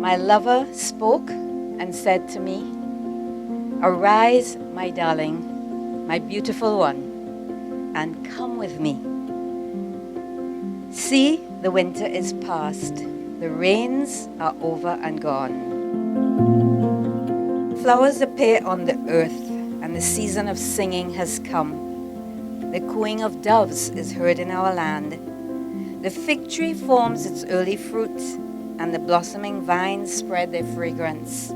My lover spoke and said to me, "Arise, my darling, my beautiful one, and come with me. See, the winter is past, the rains are over and gone. Flowers appear on the earth, and the season of singing has come. The cooing of doves is heard in our land. The fig tree forms its early fruit, and the blossoming vines spread their fragrance.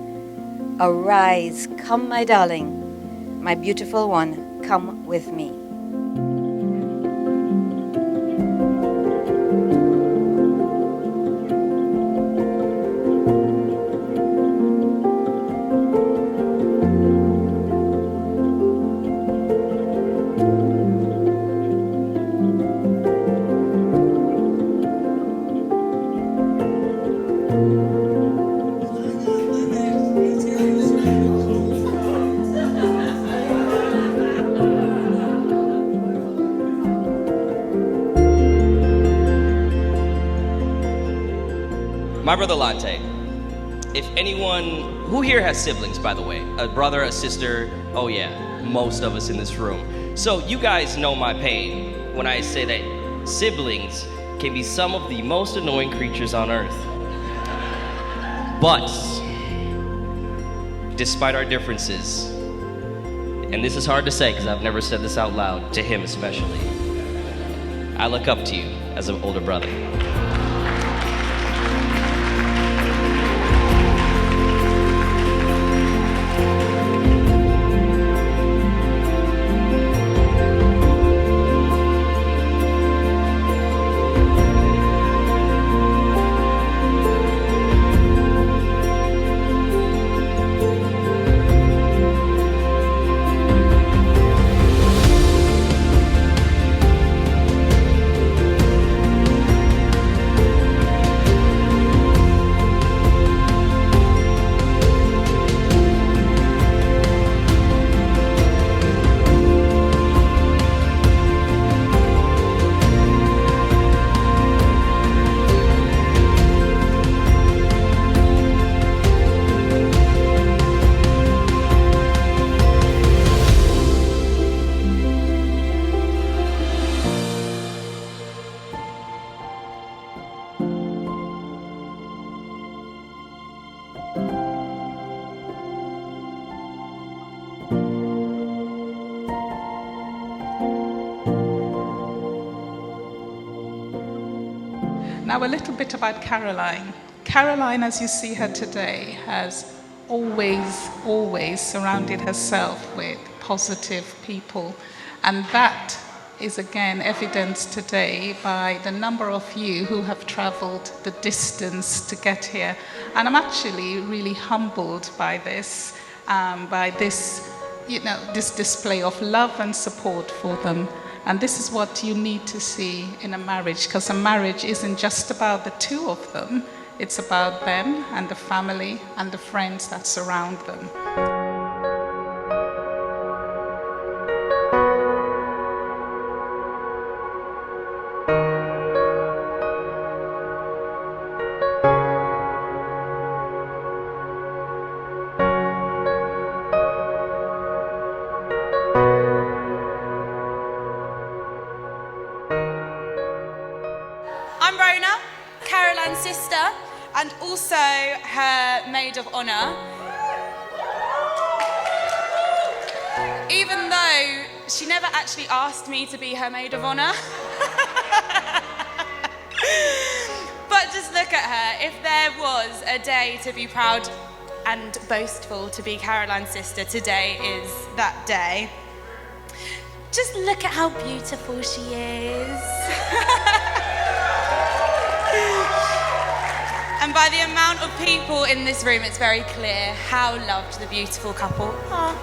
Arise, come, my darling, my beautiful one, come with me." My brother Lantei. If anyone, who here has siblings, by the way? A brother, a sister? Oh yeah, most of us in this room. So you guys know my pain when I say that siblings can be some of the most annoying creatures on earth. But, despite our differences, and this is hard to say because I've never said this out loud, to him especially, I look up to you as an older brother. Now, a little bit about Caroline. Caroline, as you see her today, has always surrounded herself with positive people. And that is again evidenced today by the number of you who have traveled the distance to get here. And I'm actually really humbled by this, this display of love and support for them. And this is what you need to see in a marriage, because a marriage isn't just about the two of them, it's about them and the family and the friends that surround them. Sister and also her maid of honor. Even though she never actually asked me to be her maid of honor. But just look at her. If there was a day to be proud and boastful to be Caroline's sister, today is that day. Just look at how beautiful she is. And by the amount of people in this room, it's very clear how loved the beautiful couple are.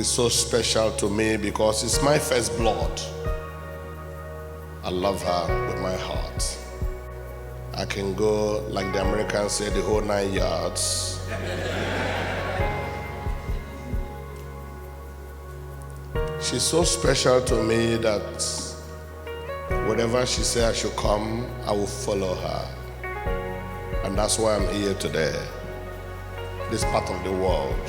is so special to me because it's my first blood. I love her with my heart. I can go, like the Americans say, the whole 9 yards. She's so special to me that whenever she says I should come, I will follow her. And that's why I'm here today, this part of the world.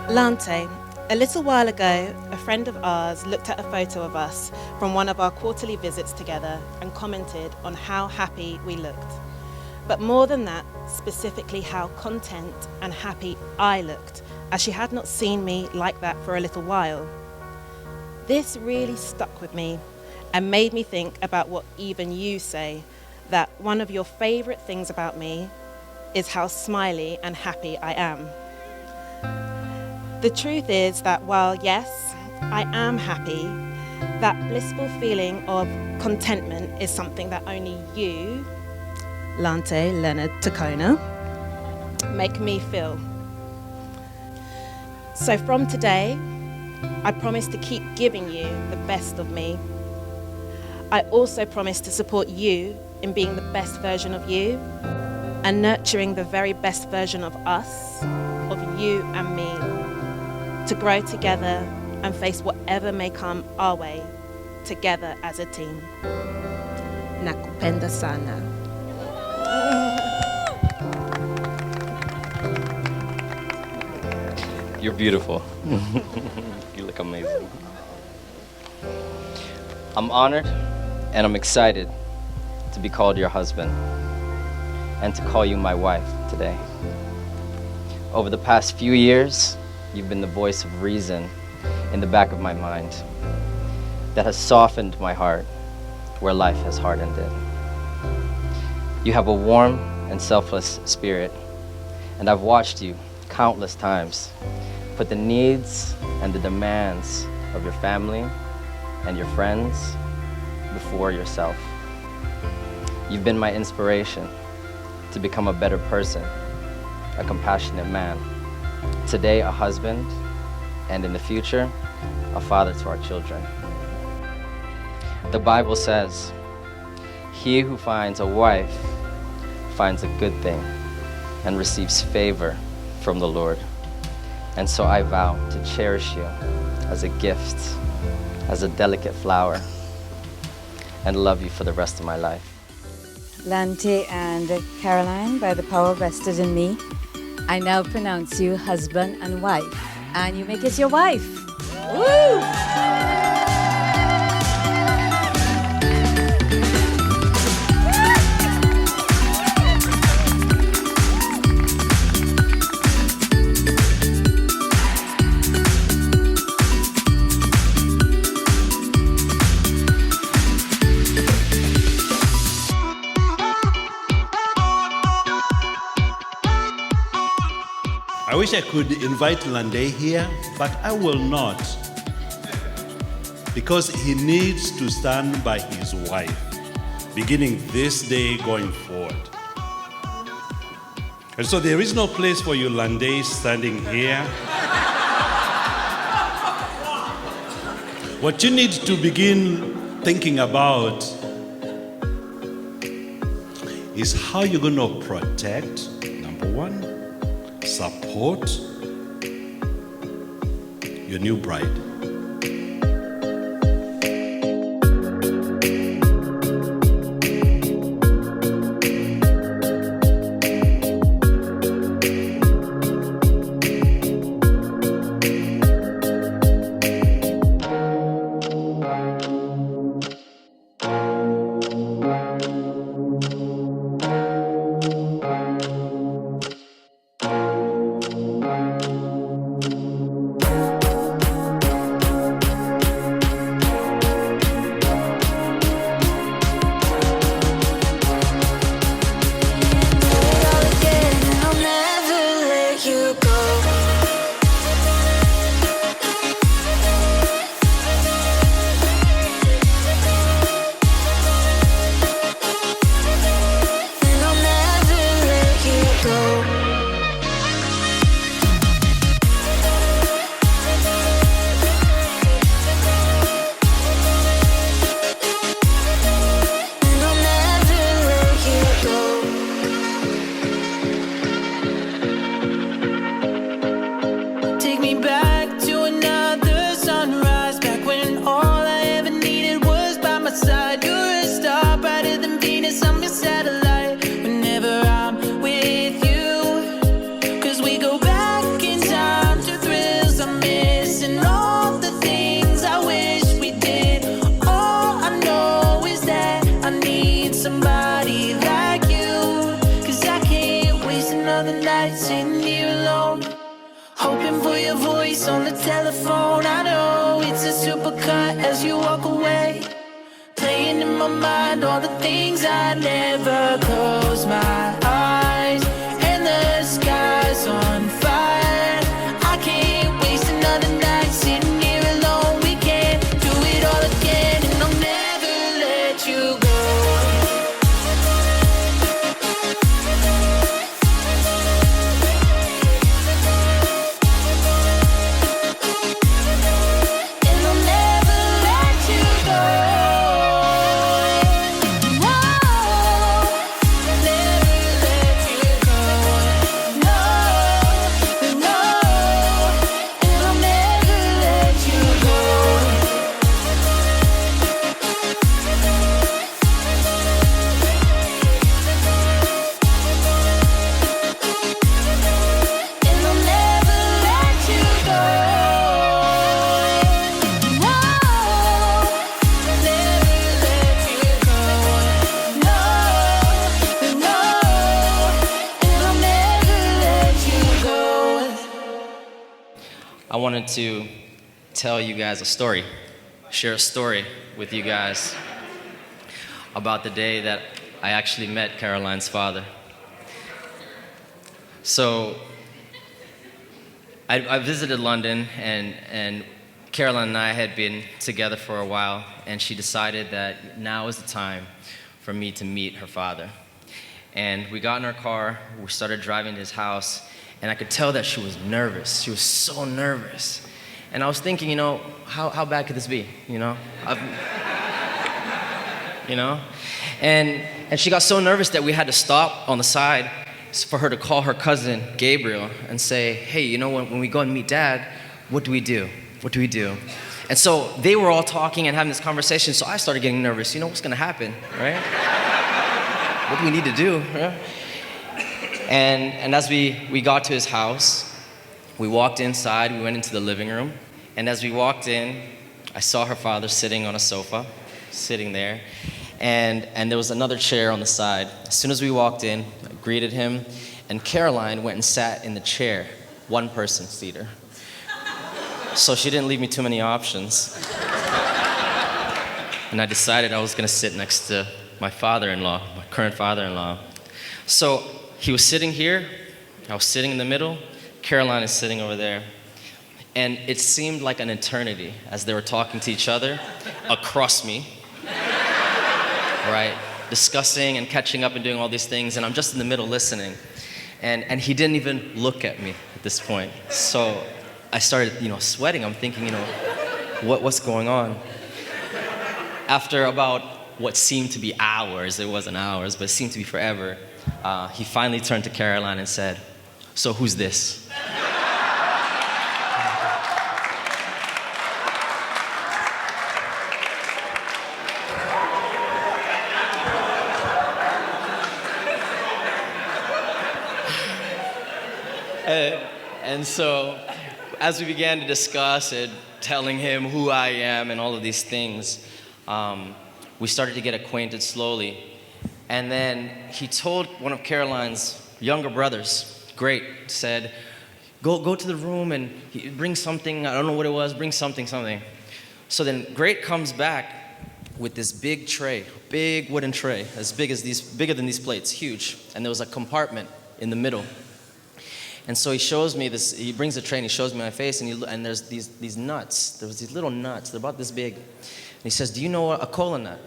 Lantei, a little while ago, a friend of ours looked at a photo of us from one of our quarterly visits together and commented on how happy we looked. But more than that, specifically how content and happy I looked, as she had not seen me like that for a little while. This really stuck with me and made me think about what even you say, that one of your favourite things about me is how smiley and happy I am. The truth is that while, yes, I am happy, that blissful feeling of contentment is something that only you, Lantei Leonard Tacona, make me feel. So from today, I promise to keep giving you the best of me. I also promise to support you in being the best version of you and nurturing the very best version of us, of you and me, to grow together and face whatever may come our way, together as a team. Nakupenda sana. You're beautiful. You look amazing. I'm honored and I'm excited to be called your husband and to call you my wife today. Over the past few years, you've been the voice of reason in the back of my mind that has softened my heart where life has hardened it. You have a warm and selfless spirit, and I've watched you countless times put the needs and the demands of your family and your friends before yourself. You've been my inspiration to become a better person, a compassionate man, today a husband, and in the future, a father to our children. The Bible says, "He who finds a wife finds a good thing and receives favor from the Lord." And so I vow to cherish you as a gift, as a delicate flower, and love you for the rest of my life. Lantei and Caroline, by the power vested in me, I now pronounce you husband and wife, and you make it your wife. Woo! I wish I could invite Lantei here, but I will not, because he needs to stand by his wife, beginning this day going forward. And so there is no place for you, Lantei, standing here. What you need to begin thinking about is how you're going to protect, number one, support your new bride. another night sitting here alone, hoping for your voice on the telephone. I know it's a supercut as you walk away, playing in my mind all the things I never close my eyes, and the sky's on fire. I can't waste another night sitting here alone. We can't do it all again, and I'll never let you go. I wanted to tell you guys a story, share a story with you guys about the day that I actually met Caroline's father. So I visited London, and Caroline and I had been together for a while, and she decided that now is the time for me to meet her father. And we got in our car, we started driving to his house, and I could tell that she was nervous. She was so nervous. And I was thinking, you know, how bad could this be, you know? You know? And she got so nervous that we had to stop on the side for her to call her cousin, Gabriel, and say, hey, you know, when we go and meet Dad, what do we do? What do we do? And so they were all talking and having this conversation, so I started getting nervous. You know, what's gonna happen, right? What do we need to do, right? And as we got to his house, we walked inside, we went into the living room, and as we walked in, I saw her father sitting on a sofa, sitting there, and there was another chair on the side. As soon as we walked in, I greeted him, and Caroline went and sat in the chair, one-person seater. So she didn't leave me too many options. And I decided I was gonna sit next to my father-in-law, my current father-in-law. So he was sitting here, I was sitting in the middle, Caroline is sitting over there. And it seemed like an eternity as they were talking to each other across me, right? Discussing and catching up and doing all these things, and I'm just in the middle listening. And he didn't even look at me at this point. So I started, sweating. I'm thinking, what's going on? After about what seemed to be hours, it wasn't hours, but it seemed to be forever, he finally turned to Caroline and said, so who's this? And so, as we began to discuss and telling him who I am and all of these things, we started to get acquainted slowly. And then he told one of Caroline's younger brothers, Great, said, go to the room and bring something, I don't know what it was, bring something. So then Great comes back with this big tray, big wooden tray, bigger than these plates, huge. And there was a compartment in the middle. And so he shows me this, he brings the tray and he shows me my face, and there's these nuts. There was these little nuts, they're about this big. And he says, do you know a cola nut?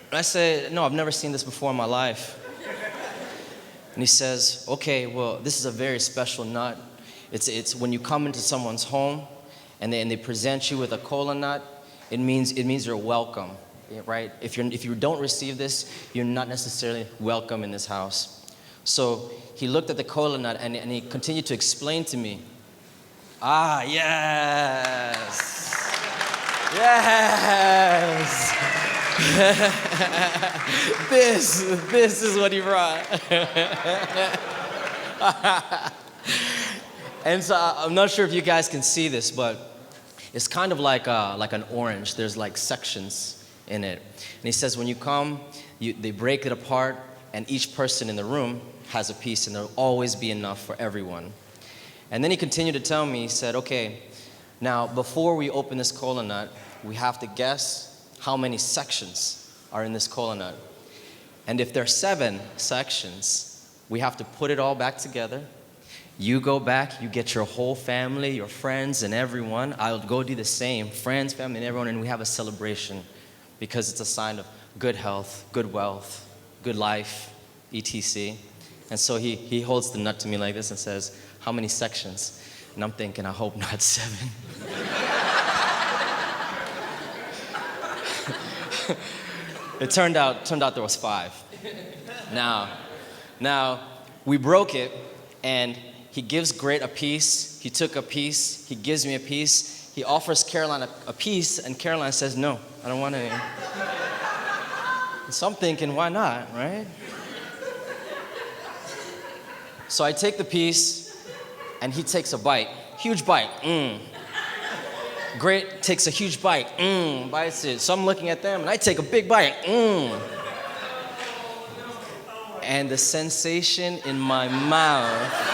And I said, no, I've never seen this before in my life. And he says, okay, well, this is a very special nut. It's when you come into someone's home and they present you with a cola nut, it means you're welcome, right? If you don't receive this, you're not necessarily welcome in this house. So he looked at the cola nut and he continued to explain to me, yes. This is what he brought. And so I'm not sure if you guys can see this, but it's kind of like an orange. There's like sections in it. And he says when you come, they break it apart, and each person in the room has a piece, and there'll always be enough for everyone. And then he continued to tell me, he said, okay, now before we open this kola nut, we have to guess how many sections are in this kola nut. And if there are 7 sections, we have to put it all back together. You go back, you get your whole family, your friends and everyone. I'll go do the same, friends, family, and everyone, and we have a celebration because it's a sign of good health, good wealth, good life, etc. And so he holds the nut to me like this and says, how many sections? And I'm thinking, I hope not 7. It turned out there was 5. Now, we broke it, and he gives Great a piece. He took a piece. He gives me a piece. He offers Caroline a piece, and Caroline says, no, I don't want any. So I'm thinking, why not, right? So I take the piece, and he takes a bite. Huge bite. Great takes a huge bite. Bites it. So I'm looking at them, and I take a big bite. And the sensation in my mouth,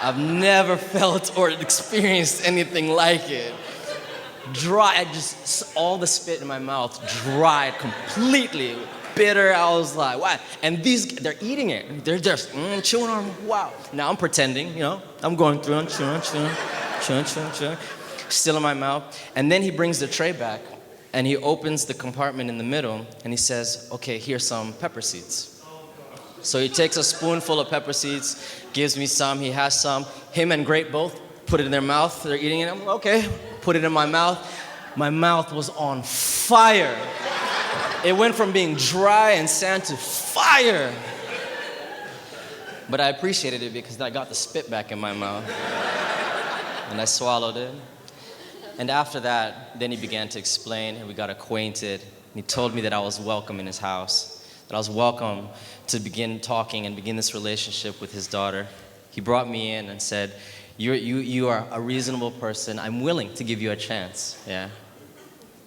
I've never felt or experienced anything like it. Dry, all the spit in my mouth dried completely. Bitter, I was like, what? And they're eating it. They're just chewing on, wow. Now I'm pretending, I'm going through and chewing, still in my mouth. And then he brings the tray back, and he opens the compartment in the middle, and he says, okay, here's some pepper seeds. So he takes a spoonful of pepper seeds, gives me some, he has some. Him and Great both put it in their mouth, they're eating it. I'm like, okay, put it in my mouth. My mouth was on fire. It went from being dry and sand to fire. But I appreciated it because I got the spit back in my mouth. And I swallowed it. And after that, then he began to explain, and we got acquainted. And he told me that I was welcome in his house, that I was welcome to begin talking and begin this relationship with his daughter. He brought me in and said, you are a reasonable person. I'm willing to give you a chance,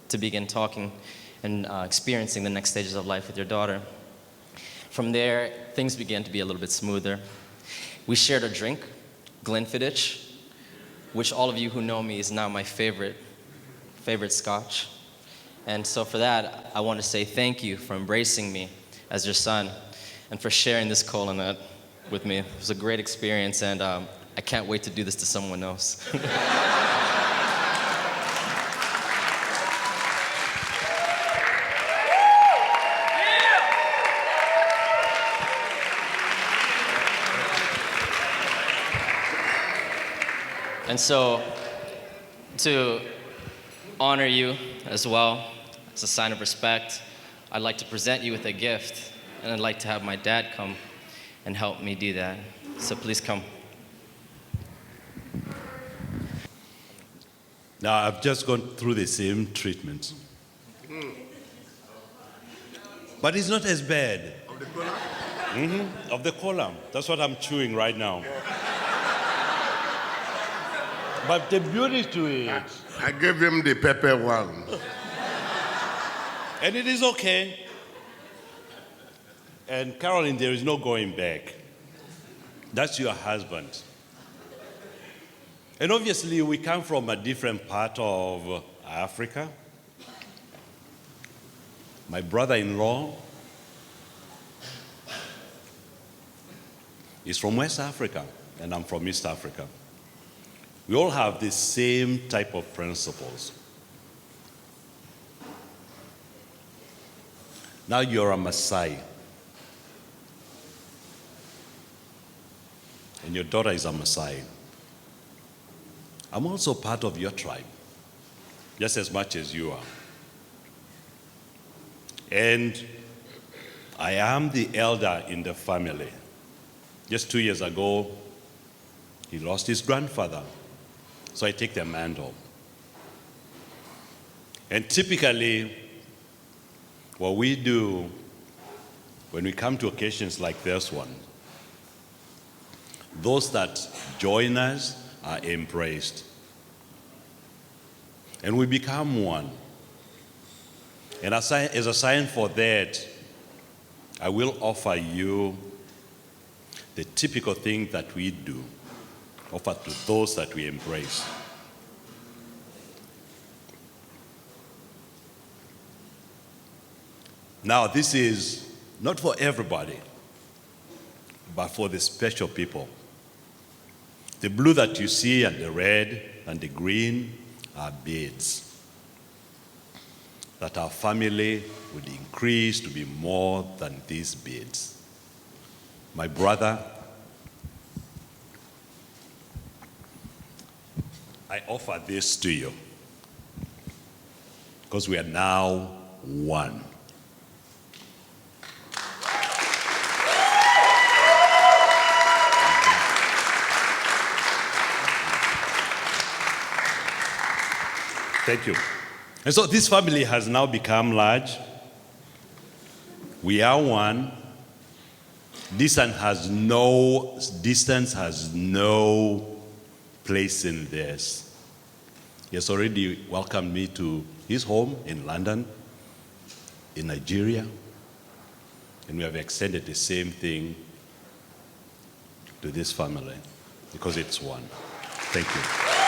to begin talking and experiencing the next stages of life with your daughter. From there, things began to be a little bit smoother. We shared a drink, Glenfiddich, which all of you who know me is now my favorite scotch. And so for that, I want to say thank you for embracing me as your son and for sharing this kola nut with me. It was a great experience, and I can't wait to do this to someone else. And so, to honor you as well, as a sign of respect, I'd like to present you with a gift, and I'd like to have my dad come and help me do that. So please come. Now, I've just gone through the same treatment. But it's not as bad. Of the kola? Of the kola. That's what I'm chewing right now. But the beauty to it. I gave him the pepper one. And it is okay. And Caroline, there is no going back. That's your husband. And obviously, we come from a different part of Africa. My brother-in-law is from West Africa, and I'm from East Africa. We all have the same type of principles. Now you're a Maasai. And your daughter is a Maasai. I'm also part of your tribe, just as much as you are. And I am the elder in the family. Just 2 years ago, he lost his grandfather. So I take the mantle. And typically, what we do when we come to occasions like this one, those that join us are embraced. And we become one. And as a sign for that, I will offer you the typical thing that we do, offer to those that we embrace. Now, this is not for everybody, but for the special people. The blue that you see and the red and the green are beads that our family would increase to be more than these beads. My brother, I offer this to you because we are now one. Thank you. And so this family has now become large. We are one. Distance has no place in this. He has already welcomed me to his home in London, in Nigeria, and we have extended the same thing to this family because it's one. Thank you.